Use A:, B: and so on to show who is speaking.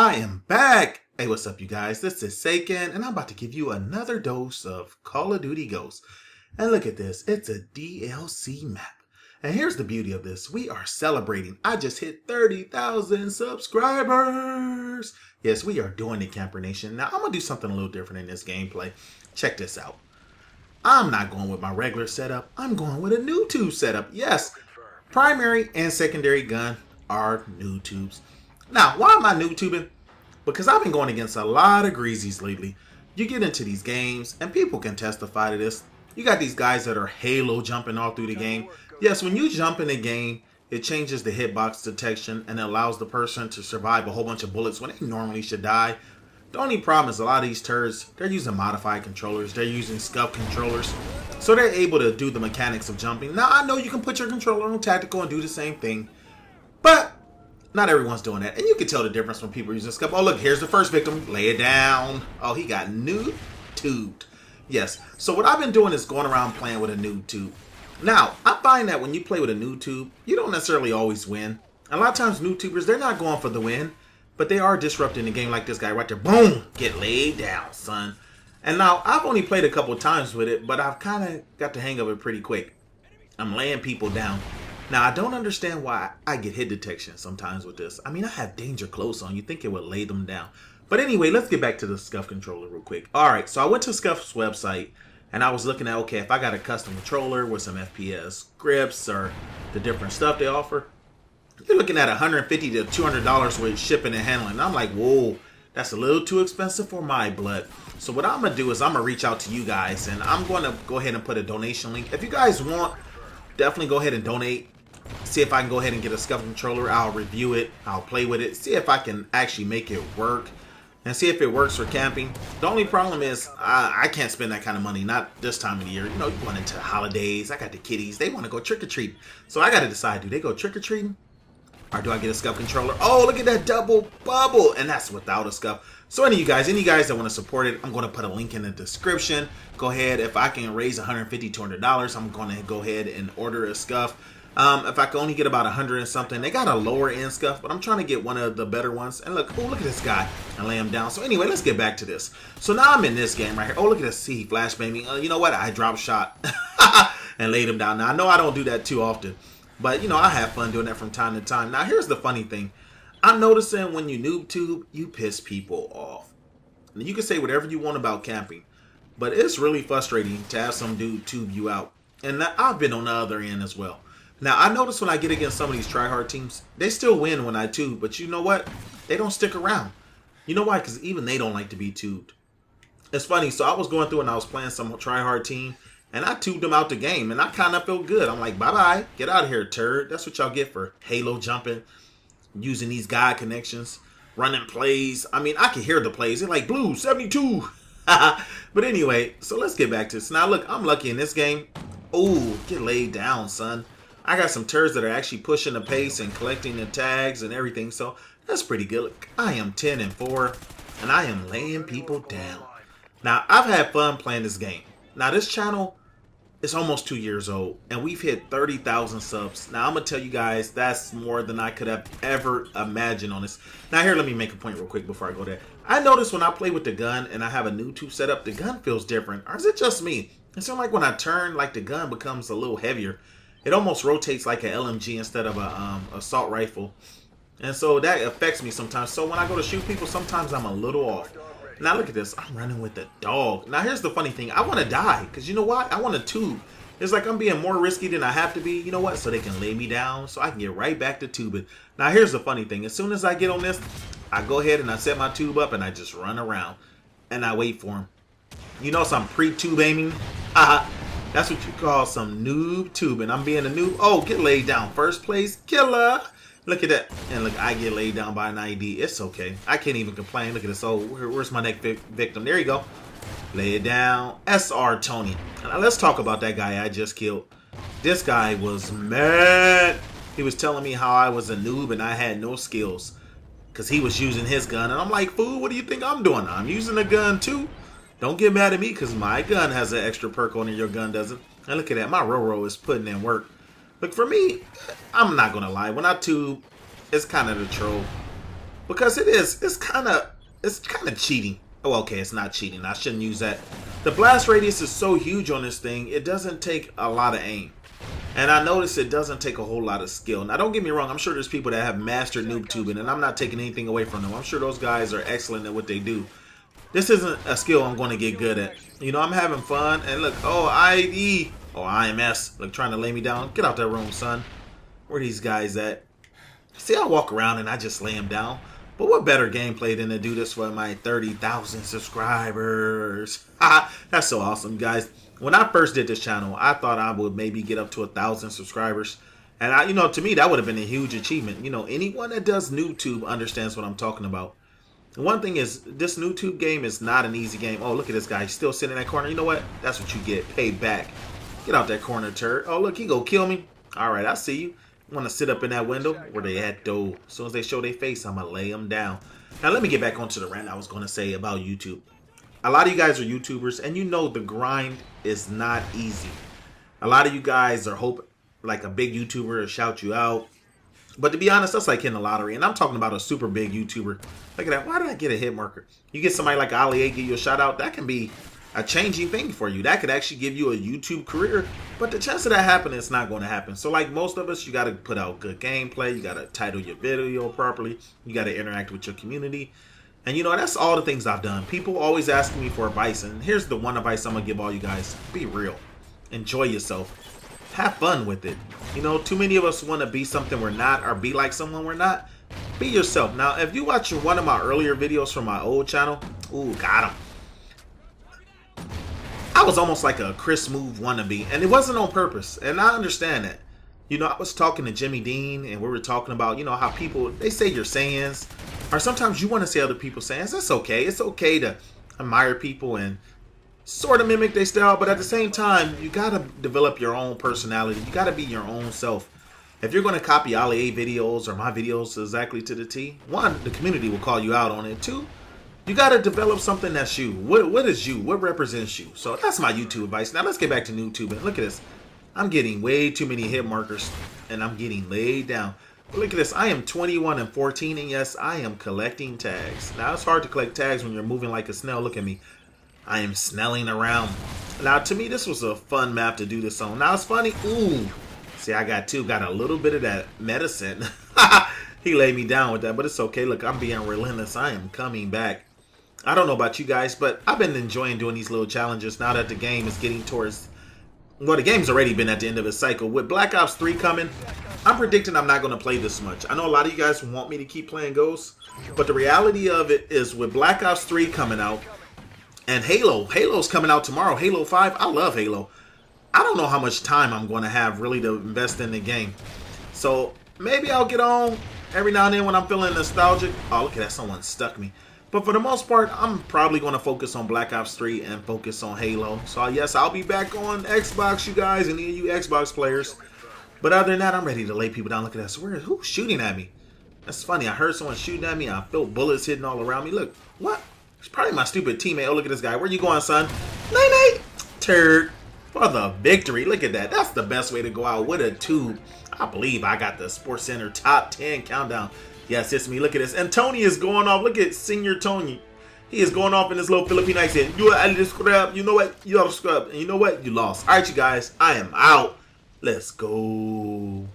A: I am back! Hey, what's up, you guys? This is Seiken, and I'm about to give you another dose of Call of Duty Ghosts. And look at this, it's a DLC map. And here's the beauty of this, we are celebrating. I just hit 30,000 subscribers! Yes, we are doing it, Camper Nation. Now, I'm gonna do something a little different in this gameplay. Check this out. I'm not going with my regular setup, I'm going with a new tube setup. Yes, primary and secondary gun are new tubes. Now, why am I noob tubing? Because I've been going against a lot of greasies lately. You get into these games, and people can testify to this. You got these guys that are halo jumping all through the game. Yes, when you jump in the game, it changes the hitbox detection and it allows the person to survive a whole bunch of bullets when they normally should die. The only problem is a lot of these turds, they're using modified controllers. They're using scuff controllers. So they're able to do the mechanics of jumping. Now, I know you can put your controller on tactical and do the same thing. But not everyone's doing that. And you can tell the difference when people using scuff. Oh, look, here's the first victim. Lay it down. Oh, he got noob tubed. Yes. So what I've been doing is going around playing with a noob tube. Now, I find that when you play with a noob tube, you don't necessarily always win. A lot of times, noob tubers, they're not going for the win, but they are disrupting the game like this guy right there. Boom! Get laid down, son. And now, I've only played a couple times with it, but I've kind of got the hang of it pretty quick. I'm laying people down. Now, I don't understand why I get hit detection sometimes with this. I mean, I have danger close on. You think it would lay them down. But anyway, let's get back to the Scuff controller real quick. Alright, so I went to Scuff's website, and I was looking at, okay, if I got a custom controller with some FPS grips or the different stuff they offer, you're looking at $150 to $200 with shipping and handling. And I'm like, whoa, that's a little too expensive for my blood. So what I'm going to do is I'm going to reach out to you guys, and I'm going to go ahead and put a donation link. If you guys want, definitely go ahead and donate. See if I can go ahead and get a Scuff controller. I'll review it. I'll play with it. See if I can actually make it work. And see if it works for camping. The only problem is I can't spend that kind of money. Not this time of the year. You know, you going into holidays. I got the kiddies. They want to go trick-or-treat. So I got to decide, do they go trick-or-treating? Or do I get a Scuff controller? Oh, look at that double bubble. And that's without a Scuff. So any of you guys that want to support it, I'm going to put a link in the description. Go ahead. If I can raise $150, $200, I'm going to go ahead and order a Scuff. If I can only get about 100 and something, they got a lower end Scuff, but I'm trying to get one of the better ones. And look, oh, look at this guy, and lay him down. So anyway, let's get back to this. So now I'm in this game right here. Oh, look at this, see, flashbanging. You know what? I drop shot and laid him down. Now I know I don't do that too often, but you know, I have fun doing that from time to time. Now here's the funny thing. I'm noticing when you noob tube, you piss people off. And you can say whatever you want about camping, but it's really frustrating to have some dude tube you out. And I've been on the other end as well. Now, I notice when I get against some of these tryhard teams, they still win when I tube, but you know what? They don't stick around. You know why? Because even they don't like to be tubed. It's funny, so I was going through and I was playing some tryhard team, and I tubed them out the game, and I kind of felt good. I'm like, bye-bye, get out of here, turd. That's what y'all get for halo jumping, using these guide connections, running plays. I mean, I can hear the plays. They're like, blue, 72. But anyway, so let's get back to this. Now, look, I'm lucky in this game. Oh, get laid down, son. I got some turds that are actually pushing the pace and collecting the tags and everything, so that's pretty good. Look, I am 10-4, and I am laying people down. Now, I've had fun playing this game. Now, this channel is almost 2 years old, and we've hit 30,000 subs. Now, I'm going to tell you guys, that's more than I could have ever imagined on this. Now, here, let me make a point real quick before I go there. I notice when I play with the gun and I have a new tube set up, the gun feels different. Or is it just me? It seems like when I turn, like the gun becomes a little heavier. It almost rotates like an LMG instead of a assault rifle. And so that affects me sometimes. So when I go to shoot people, sometimes I'm a little off. Now look at this. I'm running with the dog. Now here's the funny thing. I want to die. Because you know what? I want to tube. It's like I'm being more risky than I have to be. You know what? So they can lay me down. So I can get right back to tubing. Now here's the funny thing. As soon as I get on this, I go ahead and I set my tube up. And I just run around. And I wait for him. You know, so I'm pre-tube aiming. That's what you call some noob tubing. I'm being a noob. Oh, get laid down. First place killer. Look at that. And look, I get laid down by an ID. It's okay. I can't even complain. Look at this. Oh, where's my next victim? There you go. Lay it down. SR Tony. Now let's talk about that guy I just killed. This guy was mad. He was telling me how I was a noob and I had no skills. Because he was using his gun. And I'm like, fool, what do you think I'm doing? I'm using a gun too. Don't get mad at me because my gun has an extra perk on it. Your gun doesn't. And look at that. My Roro is putting in work. Look, for me, I'm not going to lie. When I tube, it's kind of the troll. because it's kind of cheating. Oh, okay, it's not cheating. I shouldn't use that. The blast radius is so huge on this thing, it doesn't take a lot of aim. And I notice it doesn't take a whole lot of skill. Now, don't get me wrong. I'm sure there's people that have mastered noob tubing, and I'm not taking anything away from them. I'm sure those guys are excellent at what they do. This isn't a skill I'm going to get good at. You know, I'm having fun. And look, oh, IE. Oh, IMS. Look, trying to lay me down. Get out that room, son. Where are these guys at? See, I walk around and I just lay them down. But what better gameplay than to do this for my 30,000 subscribers? That's so awesome, guys. When I first did this channel, I thought I would maybe get up to 1,000 subscribers. And, you know, to me, that would have been a huge achievement. You know, anyone that does NewTube understands what I'm talking about. One thing is, this NewTube game is not an easy game. Oh, look at this guy. He's still sitting in that corner. You know what? That's what you get. Pay back. Get out that corner, turd. Oh, look, he go kill me. All right, I see you. Want to sit up in that window? Where they at, though? As soon as they show their face, I'm going to lay them down. Now, let me get back onto the rant I was going to say about YouTube. A lot of you guys are YouTubers, and you know the grind is not easy. A lot of you guys are hoping like a big YouTuber to shout you out. But to be honest, that's like hitting the lottery. And I'm talking about a super big YouTuber. Look at that. Why did I get a hit marker? You get somebody like Ali A give you a shout out. That can be a changing thing for you. That could actually give you a YouTube career. But the chance of that happening is not going to happen. So like most of us, you got to put out good gameplay. You got to title your video properly. You got to interact with your community. And you know, that's all the things I've done. People always asking me for advice. And here's the one advice I'm going to give all you guys. Be real. Enjoy yourself. Have fun with it. You know, too many of us want to be something we're not or be like someone we're not. Be yourself. Now, if you watch one of my earlier videos from my old channel, ooh, got him. I was almost like a Chris Move wannabe, and it wasn't on purpose, and I understand that. You know, I was talking to Jimmy Dean, and we were talking about, you know, how people, they say your sayings, or sometimes you want to say other people's sayings. That's okay. It's okay to admire people and sort of mimic their style, but at the same time, you got to develop your own personality. You got to be your own self. If you're going to copy Ali A videos or my videos exactly to the T, one, the community will call you out on it. Two, you got to develop something that's you. What is you? What represents you? So that's my YouTube advice. Now let's get back to YouTube. And look at this. I'm getting way too many hit markers, and I'm getting laid down. But look at this. I am 21 and 14, and yes, I am collecting tags. Now, it's hard to collect tags when you're moving like a snail. Look at me. I am snelling around. Now, to me, this was a fun map to do this on. Now, it's funny. Ooh. See, I got a little bit of that medicine. He laid me down with that, but it's okay. Look, I'm being relentless. I am coming back. I don't know about you guys, but I've been enjoying doing these little challenges now that the game is getting towards... Well, the game's already been at the end of its cycle. With Black Ops 3 coming, I'm predicting I'm not going to play this much. I know a lot of you guys want me to keep playing Ghosts, but the reality of it is with Black Ops 3 coming out, and Halo's coming out tomorrow, Halo 5, I love Halo. I don't know how much time I'm going to have really to invest in the game. So maybe I'll get on every now and then when I'm feeling nostalgic. Oh, look at that, someone stuck me. But for the most part, I'm probably going to focus on Black Ops 3 and focus on Halo. So yes, I'll be back on Xbox, you guys, and any of you Xbox players. But other than that, I'm ready to lay people down. Look at that. So who's shooting at me? That's funny. I heard someone shooting at me. I felt bullets hitting all around me. Look, what? It's probably my stupid teammate. Oh, look at this guy. Where you going, son? Night-night. Turd. For the victory. Look at that. That's the best way to go out with a tube. I believe I got the Sports Center top 10 countdown. Yes, it's me. Look at this. And Tony is going off. Look at Senior Tony. He is going off in this little Filipino accent. You are a scrub. You know what? You are a scrub. And you know what? You lost. All right, you guys. I am out. Let's go.